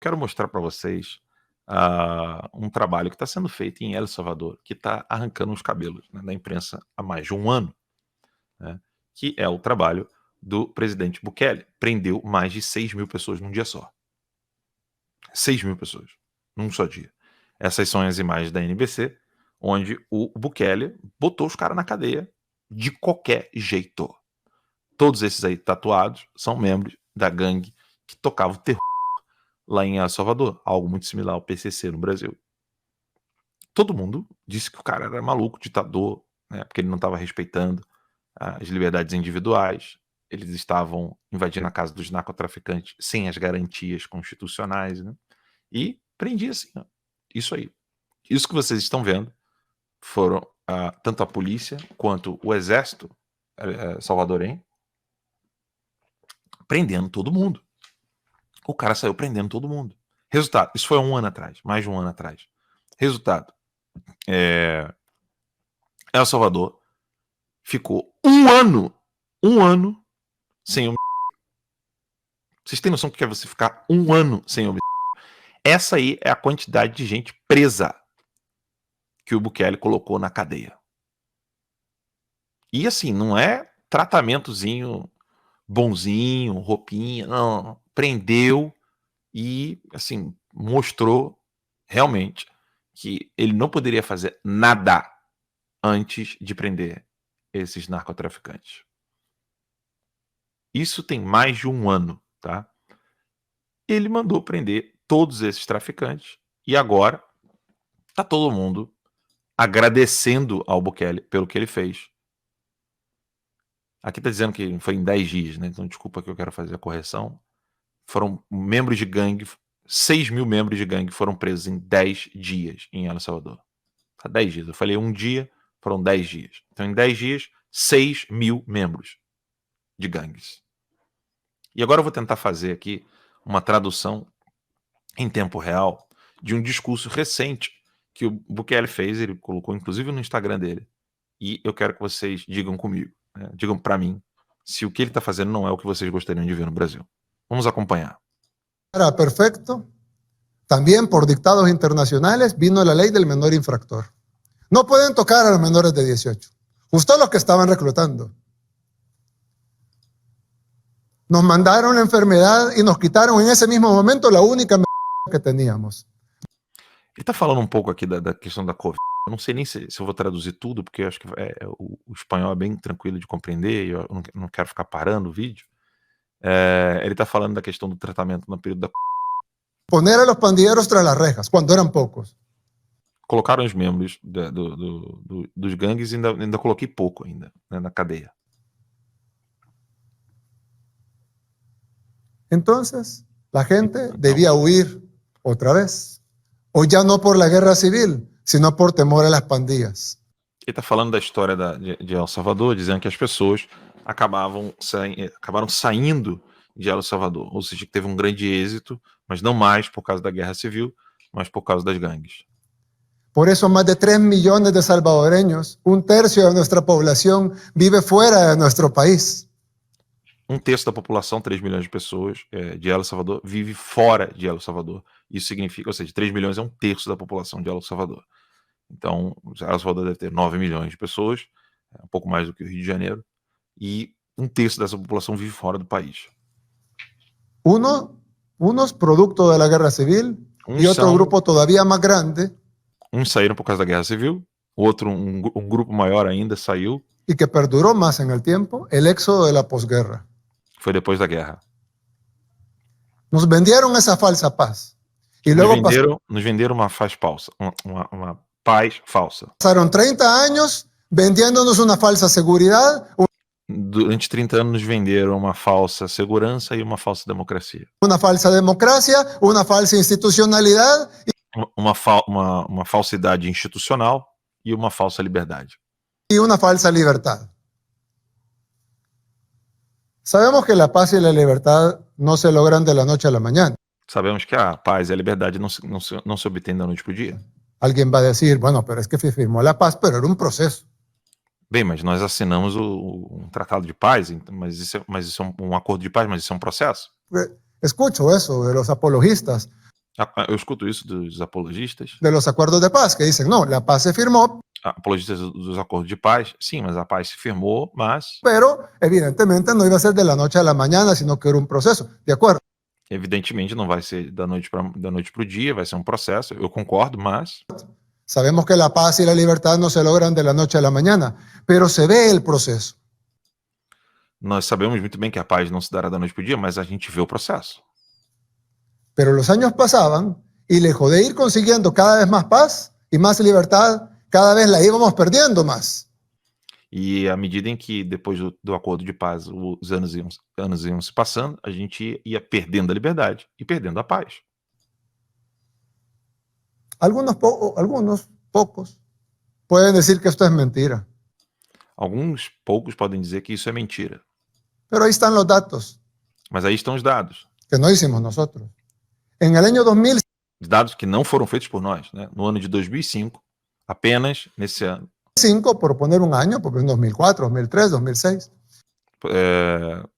quero mostrar para vocês um trabalho que está sendo feito em El Salvador, que está arrancando os cabelos, né, da imprensa há mais de um ano, né, que é o trabalho do presidente Bukele. Prendeu mais de 6.000 pessoas num dia só. 6.000 pessoas, num só dia. Essas são as imagens da NBC, onde o Bukele botou os caras na cadeia de qualquer jeito. Todos esses aí tatuados são membros da gangue que tocava o terror lá em El Salvador, algo muito similar ao PCC no Brasil. Todo mundo disse que o cara era maluco, ditador, né, porque ele não estava respeitando as liberdades individuais, eles estavam invadindo a casa dos narcotraficantes sem as garantias constitucionais, né, e prendia assim, ó, isso aí. Isso que vocês estão vendo foram tanto a polícia quanto o exército salvadorenho prendendo todo mundo. O cara saiu prendendo todo mundo. Resultado, isso foi há um ano atrás, mais de um ano atrás. Resultado, El Salvador ficou um ano sem homicídio. Vocês têm noção do que é você ficar um ano sem homicídio? Essa aí é a quantidade de gente presa que o Bukele colocou na cadeia. E assim, não é tratamentozinho bonzinho, roupinha, não. Prendeu e, assim, mostrou realmente que ele não poderia fazer nada antes de prender esses narcotraficantes. Isso tem mais de um ano, tá? Ele mandou prender todos esses traficantes e agora tá todo mundo agradecendo ao Bukele pelo que ele fez. Aqui tá dizendo que foi em 10 dias, né? Então desculpa que eu quero fazer a correção. Foram membros de gangue, 6.000 membros de gangue foram presos em 10 dias em El Salvador. 10 dias. Eu falei um dia, foram 10 dias. Então, em 10 dias, 6.000 membros de gangues. E agora eu vou tentar fazer aqui uma tradução em tempo real de um discurso recente que o Bukele fez, ele colocou inclusive no Instagram dele. E eu quero que vocês digam comigo, né? Digam para mim se o que ele está fazendo não é o que vocês gostariam de ver no Brasil. Vamos acompanhar. Era perfecto. También por dictados internacionales vino la ley del menor infractor. No pueden tocar a los menores de 18, justo los que estaban reclutando. Nos mandaron la enfermedad y nos quitaron en ese mismo momento la única que teníamos. Ele está falando um pouco aqui da questão da Covid. Eu não sei nem se eu vou traduzir tudo, porque eu acho que o espanhol é bem tranquilo de compreender, e eu não quero ficar parando o vídeo. Ele está falando da questão do tratamento no período da Poner a los pandilleros tras las rejas, cuando eran pocos. Colocaram os membros dos gangues e ainda coloquei pouco ainda, né, na cadeia. Entonces, la gente debía huir otra vez. O ya no por la guerra civil, sino por temor a las pandillas. Ele está falando da história de El Salvador, dizendo que as pessoas acabaram saindo de El Salvador. Ou seja, que teve um grande êxito, mas não mais por causa da guerra civil, mas por causa das gangues. Por eso más de 3 millones de salvadoreños, un tercio de nuestra población, vive fuera de nuestro país. Um terço da população, 3 milhões de pessoas de El Salvador, vive fora de El Salvador. Isso significa, ou seja, 3 milhões é um terço da população de El Salvador. Então, El Salvador deve ter 9 milhões de pessoas, um pouco mais do que o Rio de Janeiro, e um terço dessa população vive fora do país. Unos producto de la guerra civil y otro grupo todavía más grande. Uns saíram por causa da guerra civil, outro, um grupo maior ainda saiu. Y que perduró más en el tiempo, el éxodo de la posguerra. Foi depois da guerra. Nos vendieron esa falsa paz. Y luego nos venderam uma paz falsa. Uma paz falsa. Pasaron 30 años vendiéndonos una falsa seguridad. Durante 30 anos nos venderam uma falsa segurança e uma falsa democracia. Una falsa democracia, una falsa institucionalidad. Uma falsidade institucional e uma falsa liberdade. Y una falsa libertad. Sabemos que la paz y la libertad no se logran de la noche a la mañana. Sabemos que a paz e a liberdade não se obtêm da noite para o dia. Alguien va a decir, bueno, pero es que se firmó la paz, pero era un proceso. Bem, mas nós assinamos um tratado de paz, mas isso é um acordo de paz, mas isso é um processo. Escucho eso de los apologistas. Eu escuto isso dos apologistas. de los acuerdos de paz, que dicen, no, la paz se firmó, Apologistas dos acordos de paz. Sim, mas a paz se firmou, mas pero evidentemente no iba a ser de la noche a la mañana, sino que era un proceso, ¿de acuerdo? evidentemente não vai ser da noite para o dia, vai ser um processo. Eu concordo, mas Sabemos que la paz y la libertad no se logran de la noche a la mañana, pero se ve el proceso. nós sabemos muito bem que a paz não se dará da noite para o dia, mas a gente vê o processo. Pero los años pasaban y lejos de ir consiguiendo cada vez más paz y más libertad, cada vez la íbamos perdiendo más. E à medida em que, depois do acordo de paz, os anos iam se passando, a gente ia perdendo a liberdade e perdendo a paz. Algunos pocos, pueden decir que esto es mentira, Alguns poucos podem dizer que isso é mentira. pero ahí están los datos Mas aí estão os dados. que no hicimos nosotros. En el año 2000, Os dados que não foram feitos por nós. Né? No ano de 2005, apenas nesse ano, 2005, por poner un año, porque en 2004, 2003, 2006,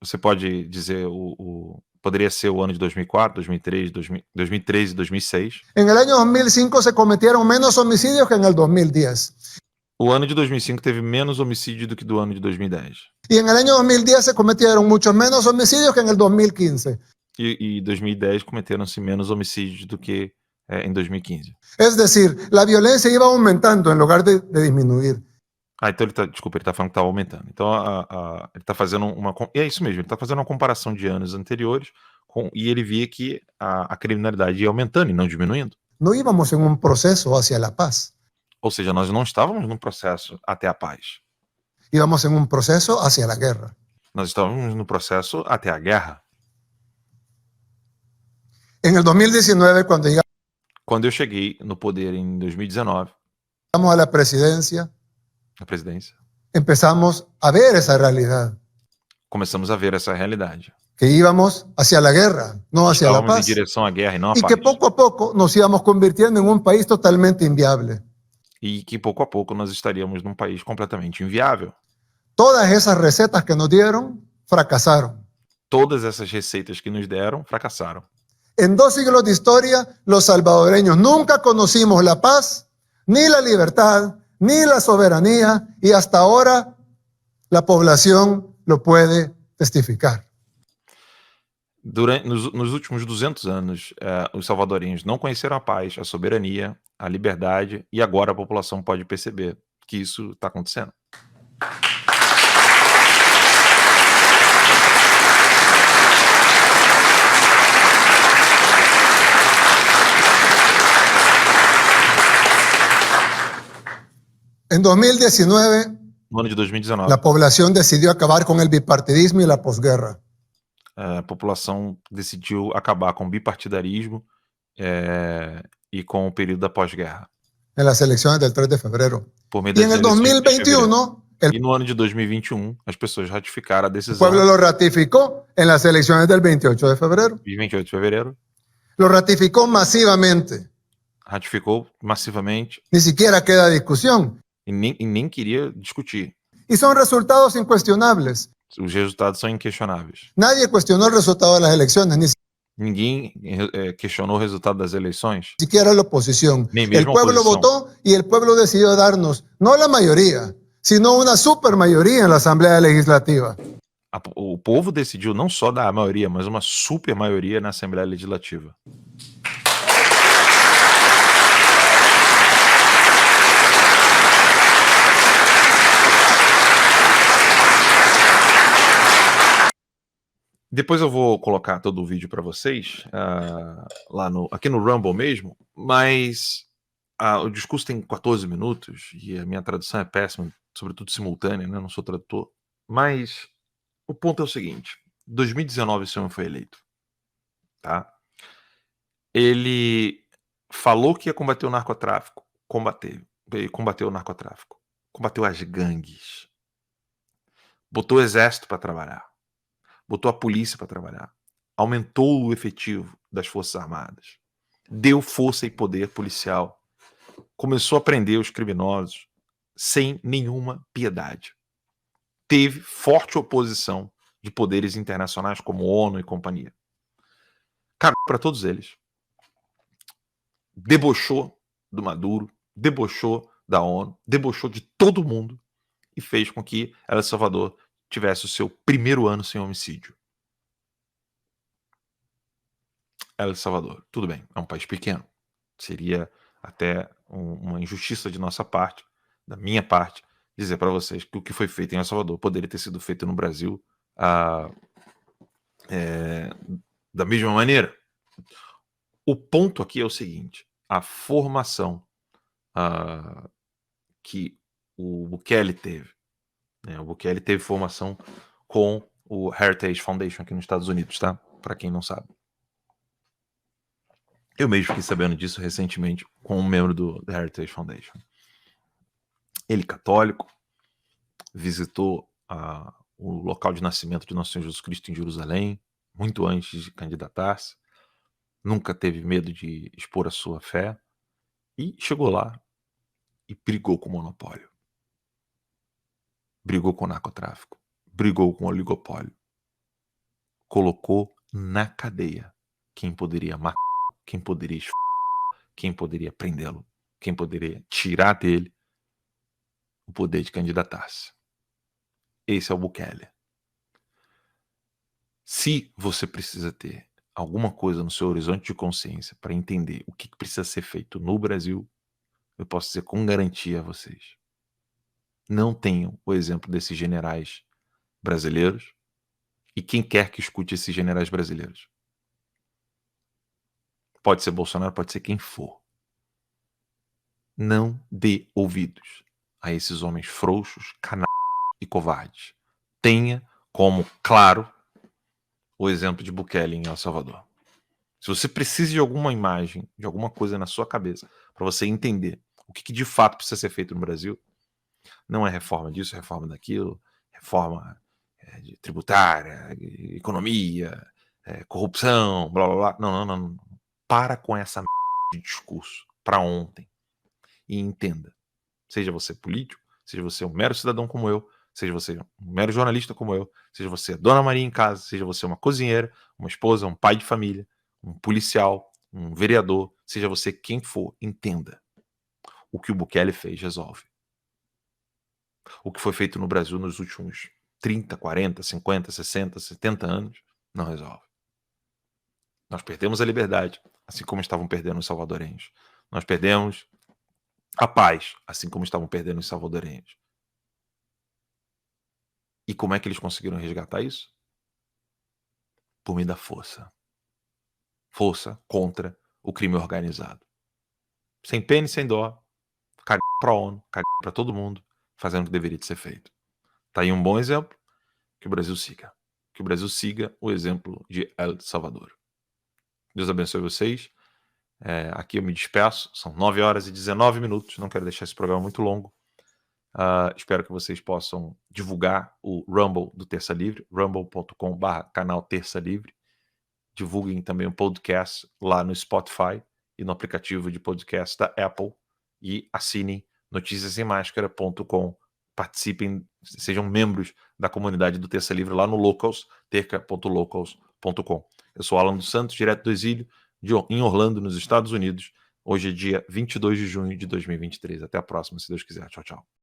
você pode dizer, poderia ser o ano de 2004, 2003, 2013 e 2006. en el año 2005 se cometieron menos homicidios que en el 2010. O ano de 2005 teve menos homicídio do que do ano de 2010. Y en el año 2010 se cometieron muchos menos homicidios que en el 2015. E 2010 cometeram-se menos homicídios do que em 2015. Es decir, la violencia iba aumentando en lugar de disminuir. Então ele está falando que estava aumentando. Então ele está fazendo é isso mesmo, ele está fazendo uma comparação de anos anteriores e ele via que a criminalidade ia aumentando e não diminuindo. No íbamos en un proceso hacia la paz, Ou seja, nós não estávamos num processo até a paz. íbamos en un proceso hacia la guerra. Nós estávamos no processo até a guerra. En el 2019, cuando llegamos Quando eu cheguei no poder em 2019, a la presidencia, na presidência, empezamos a ver esa realidad, começamos a ver essa realidade. que íbamos hacia la guerra, no hacia la Estávamos em paz. direção à guerra e não à Y paz. que poco a poco nos íbamos convirtiendo en un país totalmente inviable. E que pouco a pouco nós estaríamos num país completamente inviável. Todas esas recetas que nos dieron fracasaron. Todas essas receitas que nos deram fracassaram. En 2 siglos de historia, los salvadoreños nunca conocimos la paz, ni la libertad, ni la soberanía, y hasta ahora la población lo puede testificar. Nos últimos 200 anos, os salvadorenhos não conheceram a paz, a soberania, a liberdade, e agora a população pode perceber que isso está acontecendo. En 2019, No ano de 2019, la población decidió acabar con el bipartidismo y la posguerra. a população decidiu acabar com o bipartidarismo e com o período da pós-guerra, En las elecciones del 3 de febrero. por meio Y das en el eleições de fevereiro. 2021, el E no ano de 2021, as pessoas ratificaram a decisão pueblo lo ratificó en las elecciones del 28 de febrero. de 28 de fevereiro, Lo ratificó masivamente. ratificou massivamente Ni siquiera queda discusión. e nem queria discutir. Y son resultados incuestionables. Os resultados são inquestionáveis. Nadie cuestionó el resultado de las elecciones, ni Ninguém questionou o resultado das eleições. siquiera la oposición. Ni El misma pueblo oposición. votó y el pueblo decidió darnos, no la mayoría, sino una supermayoría en la Asamblea Legislativa. O povo decidiu não só dar a maioria, mas uma super maioria na Assembleia Legislativa. Depois eu vou colocar todo o vídeo para vocês aqui no Rumble mesmo, mas o discurso tem 14 minutos e a minha tradução é péssima, sobretudo simultânea, né? Eu não sou tradutor. Mas o ponto é o seguinte: 2019 esse homem foi eleito, tá? Ele falou que ia combater o narcotráfico, combateu o narcotráfico, combateu as gangues, botou o exército para trabalhar, botou a polícia para trabalhar, aumentou o efetivo das Forças Armadas, deu força e poder policial, começou a prender os criminosos sem nenhuma piedade. Teve forte oposição de poderes internacionais como ONU e companhia. Cagou para todos eles. debochou do Maduro, debochou da ONU, debochou de todo mundo e fez com que El Salvador tivesse o seu primeiro ano sem homicídio. El Salvador, tudo bem, é um país pequeno. Seria até uma injustiça de nossa parte, da minha parte, dizer para vocês que o que foi feito em El Salvador poderia ter sido feito no Brasil da mesma maneira. O ponto aqui é o seguinte: a formação que o Bukele teve, né? O Bukele teve formação com o Heritage Foundation aqui nos Estados Unidos, tá? Para quem não sabe. Eu mesmo fiquei sabendo disso recentemente com um membro do Heritage Foundation. Ele, católico, visitou o local de nascimento de Nosso Senhor Jesus Cristo em Jerusalém, muito antes de candidatar-se. Nunca teve medo de expor a sua fé. E chegou lá e brigou com o monopólio. Brigou com o narcotráfico. Brigou com o oligopólio. Colocou na cadeia quem poderia matar, quem poderia quem poderia prendê-lo, quem poderia tirar dele o poder de candidatar-se. Esse é o Bukele. Se você precisa ter alguma coisa no seu horizonte de consciência para entender o que precisa ser feito no Brasil, eu posso dizer com garantia a vocês: não tenham o exemplo desses generais brasileiros e quem quer que escute esses generais brasileiros. Pode ser Bolsonaro, pode ser quem for. Não dê ouvidos a esses homens frouxos, canalhas e covardes. Tenha como claro o exemplo de Bukele em El Salvador. Se você precisa de alguma imagem, de alguma coisa na sua cabeça, para você entender o que de fato precisa ser feito no Brasil, não é reforma disso, reforma daquilo, reforma tributária, economia, corrupção, blá blá blá. Não. Para com essa de discurso para ontem e entenda. Seja você político, seja você um mero cidadão como eu, seja você um mero jornalista como eu, seja você a Dona Maria em casa, seja você uma cozinheira, uma esposa, um pai de família, um policial, um vereador, seja você quem for, entenda. O que o Bukele fez resolve. O que foi feito no Brasil nos últimos 30, 40, 50, 60, 70 anos não resolve. Nós perdemos a liberdade, assim como estavam perdendo os salvadorenhos. Nós perdemos a paz, assim como estavam perdendo os salvadorenhos. E como é que eles conseguiram resgatar isso? Por meio da força. Força contra o crime organizado. Sem pena e sem dó. Caguei pra ONU, caguei pra todo mundo, fazendo o que deveria de ser feito. Tá aí um bom exemplo. Que o Brasil siga. Que o Brasil siga o exemplo de El Salvador. Deus abençoe vocês. Aqui eu me despeço. São 9 horas e 19 minutos. Não quero deixar esse programa muito longo. Espero que vocês possam divulgar o Rumble do Terça Livre, rumble.com/canal Terça Livre. Divulguem também o podcast lá no Spotify e no aplicativo de podcast da Apple. E assinem noticiasemmascara.com. Participem, sejam membros da comunidade do Terça Livre lá no Locals, terca.locals.com. Eu sou Alan dos Santos, direto do exílio, em Orlando, nos Estados Unidos. Hoje é dia 22 de junho de 2023. Até a próxima, se Deus quiser. Tchau, tchau.